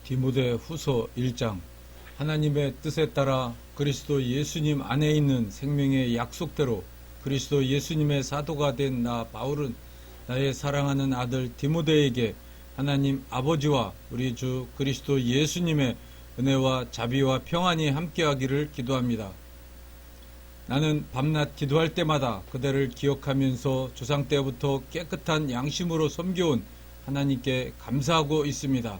디모데 후서 1장. 하나님의 뜻에 따라 그리스도 예수님 안에 있는 생명의 약속대로 그리스도 예수님의 사도가 된 나 바울은 나의 사랑하는 아들 디모데에게 하나님 아버지와 우리 주 그리스도 예수님의 은혜와 자비와 평안이 함께하기를 기도합니다. 나는 밤낮 기도할 때마다 그대를 기억하면서 조상 때부터 깨끗한 양심으로 섬겨온 하나님께 감사하고 있습니다.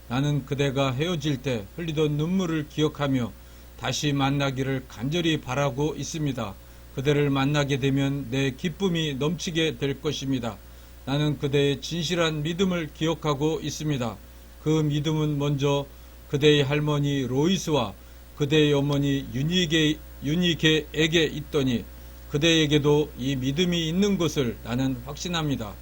나는 그대가 헤어질 때 흘리던 눈물을 기억하며 다시 만나기를 간절히 바라고 있습니다. 그대를 만나게 되면 내 기쁨이 넘치게 될 것입니다. 나는 그대의 진실한 믿음을 기억하고 있습니다. 그 믿음은 먼저 그대의 할머니 로이스와 그대의 어머니 유니게에게 있더니 그대에게도 이 믿음이 있는 것을 나는 확신합니다.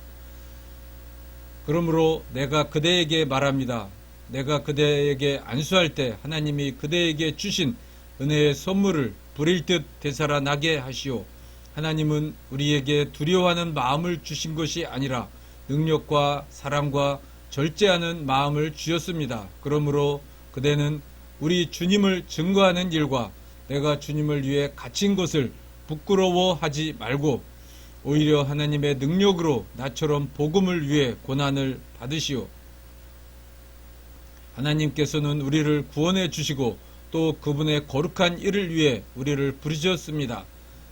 그러므로 내가 그대에게 말합니다. 내가 그대에게 안수할 때 하나님이 그대에게 주신 은혜의 선물을 부릴 듯 되살아나게 하시오. 하나님은 우리에게 두려워하는 마음을 주신 것이 아니라 능력과 사랑과 절제하는 마음을 주셨습니다. 그러므로 그대는 우리 주님을 증거하는 일과 내가 주님을 위해 갇힌 것을 부끄러워하지 말고 오히려 하나님의 능력으로 나처럼 복음을 위해 고난을 받으시오. 하나님께서는 우리를 구원해 주시고 또 그분의 거룩한 일을 위해 우리를 부르셨습니다.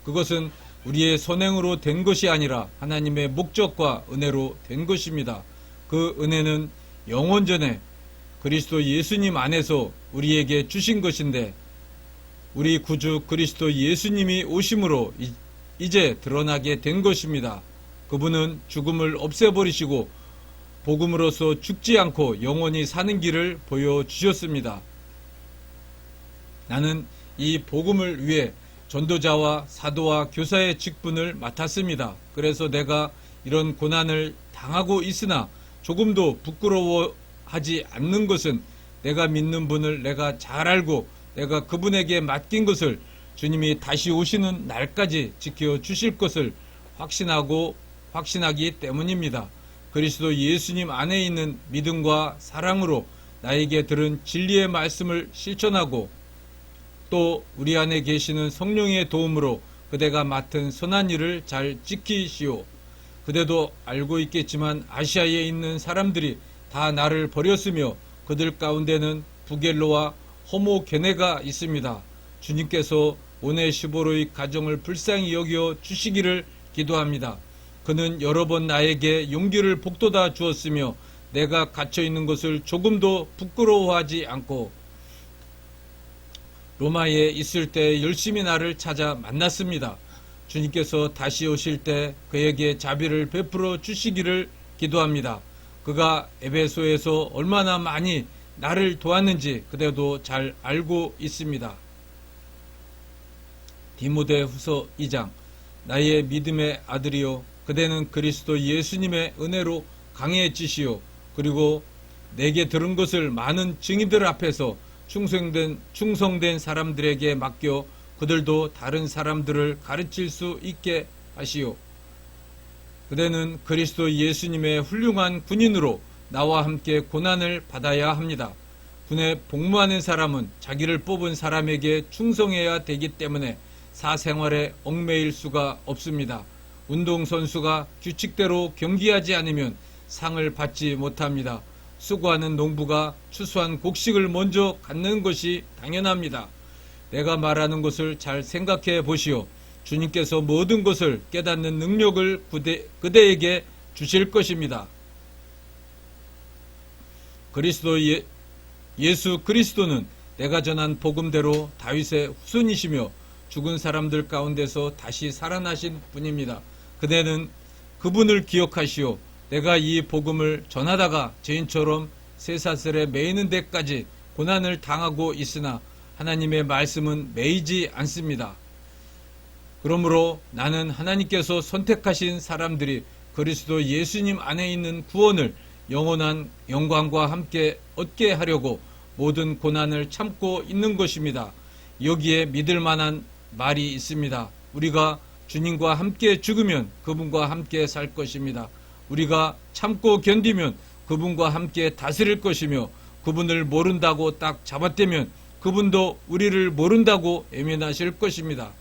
그것은 우리의 선행으로 된 것이 아니라 하나님의 목적과 은혜로 된 것입니다. 그 은혜는 영원전에 그리스도 예수님 안에서 우리에게 주신 것인데 우리 구주 그리스도 예수님이 오심으로 이제 드러나게 된 것입니다. 그분은 죽음을 없애버리시고 복음으로서 죽지 않고 영원히 사는 길을 보여주셨습니다. 나는 이 복음을 위해 전도자와 사도와 교사의 직분을 맡았습니다. 그래서 내가 이런 고난을 당하고 있으나 조금도 부끄러워하지 않는 것은 내가 믿는 분을 내가 잘 알고 내가 그분에게 맡긴 것을 주님이 다시 오시는 날까지 지켜주실 것을 확신하기 때문입니다. 그리스도 예수님 안에 있는 믿음과 사랑으로 나에게 들은 진리의 말씀을 실천하고 또 우리 안에 계시는 성령의 도움으로 그대가 맡은 선한 일을 잘 지키시오. 그대도 알고 있겠지만 아시아에 있는 사람들이 다 나를 버렸으며 그들 가운데는 부겔로와 호모게네가 있습니다. 주님께서 오네시보로의 가정을 불쌍히 여겨 주시기를 기도합니다. 그는 여러 번 나에게 용기를 북돋아 주었으며 내가 갇혀있는 것을 조금도 부끄러워하지 않고 로마에 있을 때 열심히 나를 찾아 만났습니다. 주님께서 다시 오실 때 그에게 자비를 베풀어 주시기를 기도합니다. 그가 에베소에서 얼마나 많이 나를 도왔는지 그대도 잘 알고 있습니다. 디모데 후서 2장. 나의 믿음의 아들이요 그대는 그리스도 예수님의 은혜로 강해지시오. 그리고 내게 들은 것을 많은 증인들 앞에서 충성된 사람들에게 맡겨 그들도 다른 사람들을 가르칠 수 있게 하시오. 그대는 그리스도 예수님의 훌륭한 군인으로 나와 함께 고난을 받아야 합니다. 군에 복무하는 사람은 자기를 뽑은 사람에게 충성해야 되기 때문에 사생활에 얽매일 수가 없습니다. 운동선수가 규칙대로 경기하지 않으면 상을 받지 못합니다. 수고하는 농부가 추수한 곡식을 먼저 갖는 것이 당연합니다. 내가 말하는 것을 잘 생각해 보시오. 주님께서 모든 것을 깨닫는 능력을 그대에게 주실 것입니다. 예수 그리스도는 내가 전한 복음대로 다윗의 후손이시며 죽은 사람들 가운데서 다시 살아나신 분입니다. 그대는 그분을 기억하시오. 내가 이 복음을 전하다가 죄인처럼 쇠사슬에 매이는 데까지 고난을 당하고 있으나 하나님의 말씀은 매이지 않습니다. 그러므로 나는 하나님께서 선택하신 사람들이 그리스도 예수님 안에 있는 구원을 영원한 영광과 함께 얻게 하려고 모든 고난을 참고 있는 것입니다. 여기에 믿을 만한 말이 있습니다. 우리가 주님과 함께 죽으면 그분과 함께 살 것입니다. 우리가 참고 견디면 그분과 함께 다스릴 것이며 그분을 모른다고 딱 잡아떼면 그분도 우리를 모른다고 외면하실 것입니다.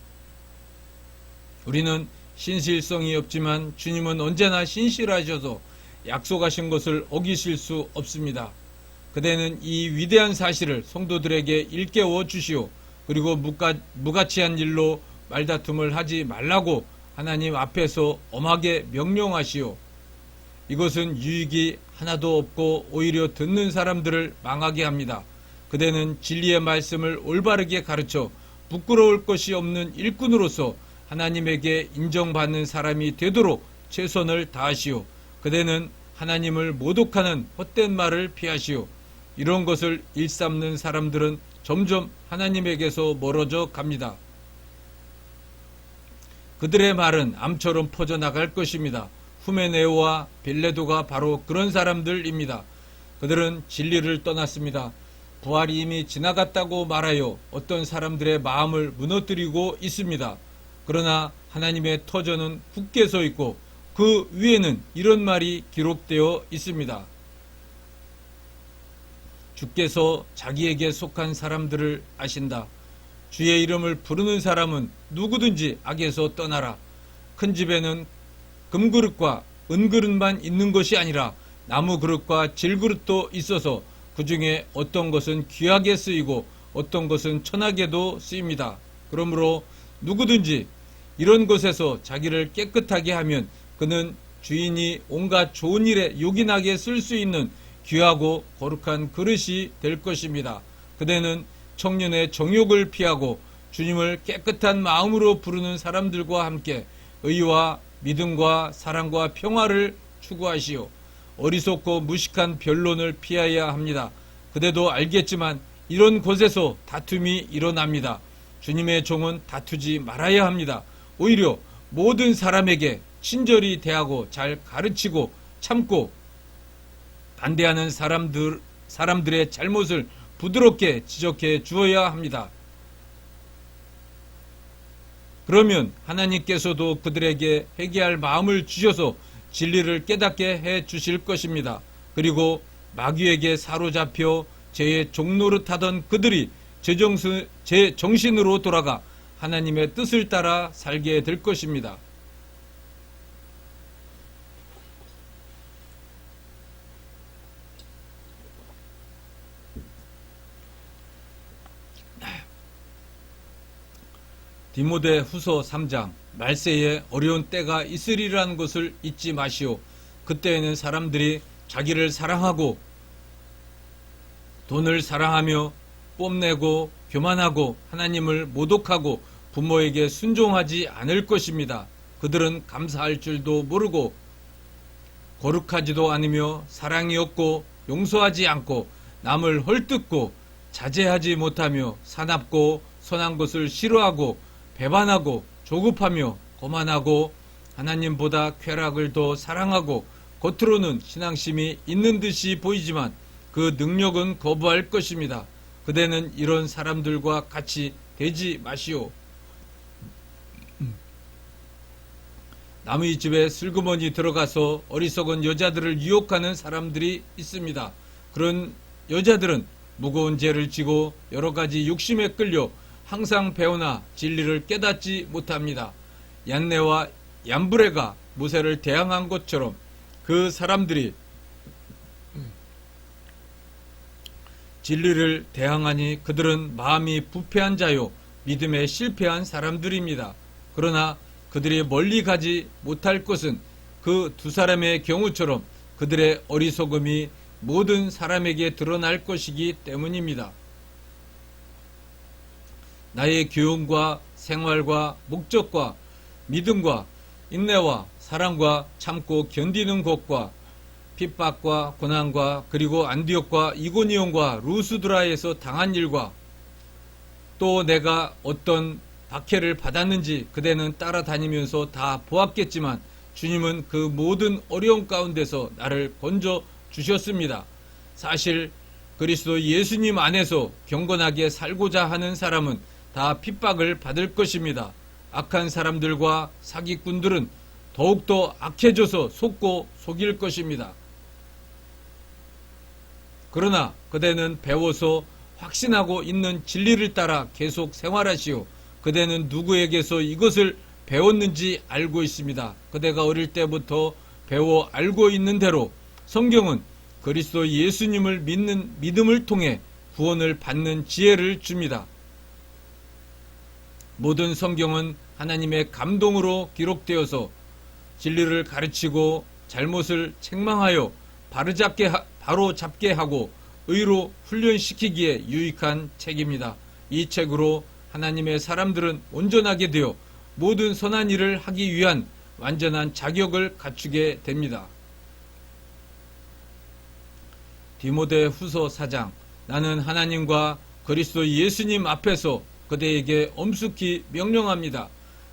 우리는 신실성이 없지만 주님은 언제나 신실하셔서 약속하신 것을 어기실 수 없습니다. 그대는 이 위대한 사실을 성도들에게 일깨워 주시오. 그리고 무가치한 일로 말다툼을 하지 말라고 하나님 앞에서 엄하게 명령하시오. 이것은 유익이 하나도 없고 오히려 듣는 사람들을 망하게 합니다. 그대는 진리의 말씀을 올바르게 가르쳐 부끄러울 것이 없는 일꾼으로서 하나님에게 인정받는 사람이 되도록 최선을 다하시오. 그대는 하나님을 모독하는 헛된 말을 피하시오. 이런 것을 일삼는 사람들은 점점 하나님에게서 멀어져 갑니다. 그들의 말은 암처럼 퍼져나갈 것입니다. 후메네오와 빌레도가 바로 그런 사람들입니다. 그들은 진리를 떠났습니다. 부활이 이미 지나갔다고 말하여 어떤 사람들의 마음을 무너뜨리고 있습니다. 그러나 하나님의 터전은 굳게 서 있고 그 위에는 이런 말이 기록되어 있습니다. 주께서 자기에게 속한 사람들을 아신다. 주의 이름을 부르는 사람은 누구든지 악에서 떠나라. 큰 집에는 금그릇과 은그릇만 있는 것이 아니라 나무 그릇과 질그릇도 있어서 그 중에 어떤 것은 귀하게 쓰이고 어떤 것은 천하게도 쓰입니다. 그러므로 누구든지 이런 것에서 자기를 깨끗하게 하면 그는 주인이 온갖 좋은 일에 요긴하게 쓸 수 있는 귀하고 거룩한 그릇이 될 것입니다. 그대는 청년의 정욕을 피하고 주님을 깨끗한 마음으로 부르는 사람들과 함께 의와 믿음과 사랑과 평화를 추구하시오. 어리석고 무식한 변론을 피해야 합니다. 그대도 알겠지만 이런 곳에서 다툼이 일어납니다. 주님의 종은 다투지 말아야 합니다. 오히려 모든 사람에게 친절히 대하고 잘 가르치고 참고 반대하는 사람들의 잘못을 부드럽게 지적해 주어야 합니다. 그러면 하나님께서도 그들에게 회개할 마음을 주셔서 진리를 깨닫게 해 주실 것입니다. 그리고 마귀에게 사로잡혀 죄의 종노릇하던 그들이 제 정신으로 돌아가 하나님의 뜻을 따라 살게 될 것입니다. 디모데 후서 3장 말세에 어려운 때가 있으리라는 것을 잊지 마시오. 그때에는 사람들이 자기를 사랑하고 돈을 사랑하며 뽐내고 교만하고 하나님을 모독하고 부모에게 순종하지 않을 것입니다. 그들은 감사할 줄도 모르고 거룩하지도 않으며 사랑이 없고 용서하지 않고 남을 헐뜯고 자제하지 못하며 사납고 선한 것을 싫어하고 배반하고 조급하며 거만하고 하나님보다 쾌락을 더 사랑하고 겉으로는 신앙심이 있는 듯이 보이지만 그 능력은 거부할 것입니다. 그대는 이런 사람들과 같이 되지 마시오. 남의 집에 슬그머니 들어가서 어리석은 여자들을 유혹하는 사람들이 있습니다. 그런 여자들은 무거운 죄를 지고 여러 가지 욕심에 끌려 항상 배우나 진리를 깨닫지 못합니다. 얀네와 얀브레가 모세를 대항한 것처럼 그 사람들이 진리를 대항하니 그들은 마음이 부패한 자요 믿음에 실패한 사람들입니다. 그러나 그들이 멀리 가지 못할 것은 그 두 사람의 경우처럼 그들의 어리석음이 모든 사람에게 드러날 것이기 때문입니다. 나의 교훈과 생활과 목적과 믿음과 인내와 사랑과 참고 견디는 것과 핍박과 고난과 그리고 안디옥과 이고니온과 루스드라에서 당한 일과 또 내가 어떤 박해를 받았는지 그대는 따라다니면서 다 보았겠지만 주님은 그 모든 어려움 가운데서 나를 건져 주셨습니다. 사실 그리스도 예수님 안에서 경건하게 살고자 하는 사람은 다 핍박을 받을 것입니다. 악한 사람들과 사기꾼들은 더욱더 악해져서 속고 속일 것입니다. 그러나 그대는 배워서 확신하고 있는 진리를 따라 계속 생활하시오. 그대는 누구에게서 이것을 배웠는지 알고 있습니다. 그대가 어릴 때부터 배워 알고 있는 대로 성경은 그리스도 예수님을 믿는 믿음을 통해 구원을 받는 지혜를 줍니다. 모든 성경은 하나님의 감동으로 기록되어서 진리를 가르치고 잘못을 책망하여 바로 잡게 하고 의로 훈련시키기에 유익한 책입니다. 이 책으로 하나님의 사람들은 온전하게 되어 모든 선한 일을 하기 위한 완전한 자격을 갖추게 됩니다. 디모데 후서 4장. 나는 하나님과 그리스도 예수님 앞에서 그대에게 엄숙히 명령합니다.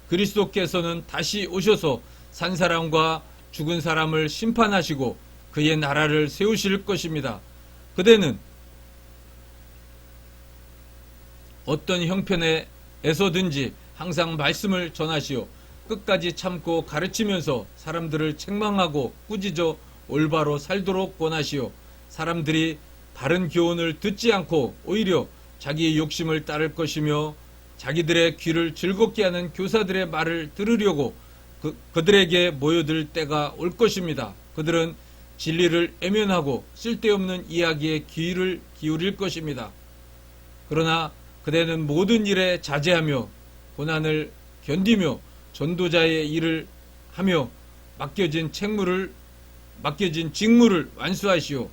그리스도께서는 다시 오셔서 산 사람과 죽은 사람을 심판하시고 그의 나라를 세우실 것입니다. 그대는 어떤 형편에서든지 항상 말씀을 전하시오. 끝까지 참고 가르치면서 사람들을 책망하고 꾸짖어 올바로 살도록 권하시오. 사람들이 바른 교훈을 듣지 않고 오히려 자기의 욕심을 따를 것이며 자기들의 귀를 즐겁게 하는 교사들의 말을 들으려고 그들에게 모여들 때가 올 것입니다. 그들은 진리를 애면하고 쓸데없는 이야기에 귀를 기울일 것입니다. 그러나 그대는 모든 일에 자제하며 고난을 견디며 전도자의 일을 하며 맡겨진 직무를 완수하시오.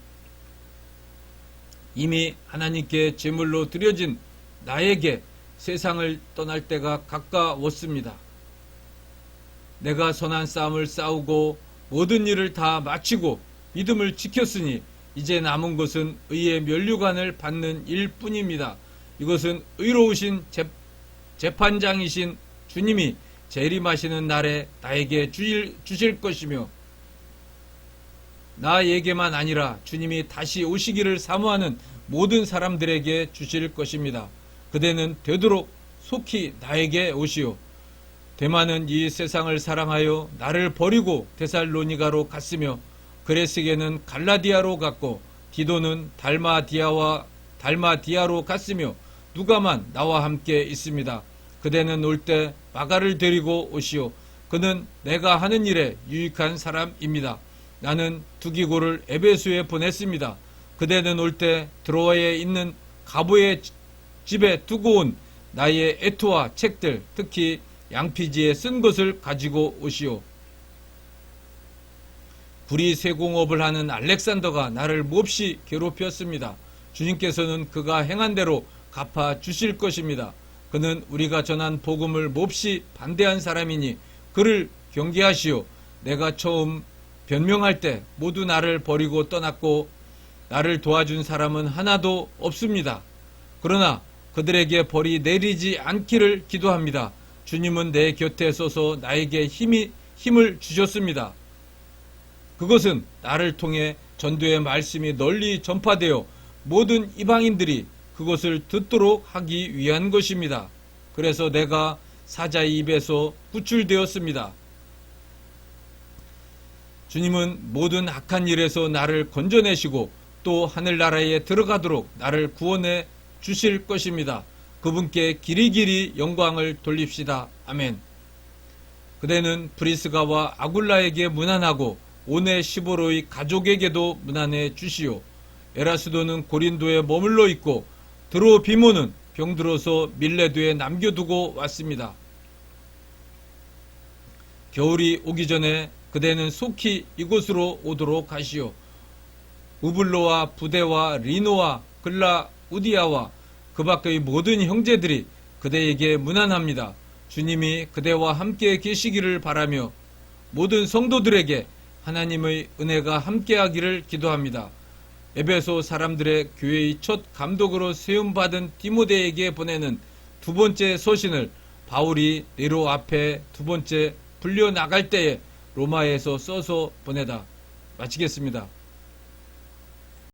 이미 하나님께 제물로 드려진 나에게 세상을 떠날 때가 가까웠습니다. 내가 선한 싸움을 싸우고 모든 일을 다 마치고 믿음을 지켰으니 이제 남은 것은 의의 면류관을 받는 일뿐입니다. 이것은 의로우신 재판장이신 주님이 재림하시는 날에 나에게 주실 것이며 나에게만 아니라 주님이 다시 오시기를 사모하는 모든 사람들에게 주실 것입니다. 그대는 되도록 속히 나에게 오시오. 데마는 이 세상을 사랑하여 나를 버리고 데살로니가로 갔으며 그레스게는 갈라디아로 갔고 디도는 달마디아로 갔으며 누가만 나와 함께 있습니다. 그대는 올 때 마가를 데리고 오시오. 그는 내가 하는 일에 유익한 사람입니다. 나는 두기고를 에베소에 보냈습니다. 그대는 올 때 드로아에 있는 가보의 집에 두고 온 나의 애토와 책들, 특히 양피지에 쓴 것을 가지고 오시오. 구리 세공업을 하는 알렉산더가 나를 몹시 괴롭혔습니다. 주님께서는 그가 행한 대로 갚아 주실 것입니다. 그는 우리가 전한 복음을 몹시 반대한 사람이니 그를 경계하시오. 내가 처음 변명할 때 모두 나를 버리고 떠났고 나를 도와준 사람은 하나도 없습니다. 그러나 그들에게 벌이 내리지 않기를 기도합니다. 주님은 내 곁에 서서 나에게 힘을 주셨습니다. 그것은 나를 통해 전도의 말씀이 널리 전파되어 모든 이방인들이 그것을 듣도록 하기 위한 것입니다. 그래서 내가 사자의 입에서 구출되었습니다. 주님은 모든 악한 일에서 나를 건져내시고 또 하늘나라에 들어가도록 나를 구원해 주실 것입니다. 그분께 길이길이 영광을 돌립시다. 아멘. 그대는 브리스가와 아굴라에게 문안하고 오네시보로의 가족에게도 문안해 주시오. 에라스도는 고린도에 머물러 있고 드로비모는 병들어서 밀레도에 남겨두고 왔습니다. 겨울이 오기 전에 그대는 속히 이곳으로 오도록 하시오. 우블로와 부데와 리노와 글라우디아와 그 밖의 모든 형제들이 그대에게 문안합니다. 주님이 그대와 함께 계시기를 바라며 모든 성도들에게 하나님의 은혜가 함께하기를 기도합니다. 에베소 사람들의 교회의 첫 감독으로 세움받은 디모데에게 보내는 두 번째 서신을 바울이 네로 앞에 두 번째 불려나갈 때에 로마에서 써서 보내다. 마치겠습니다.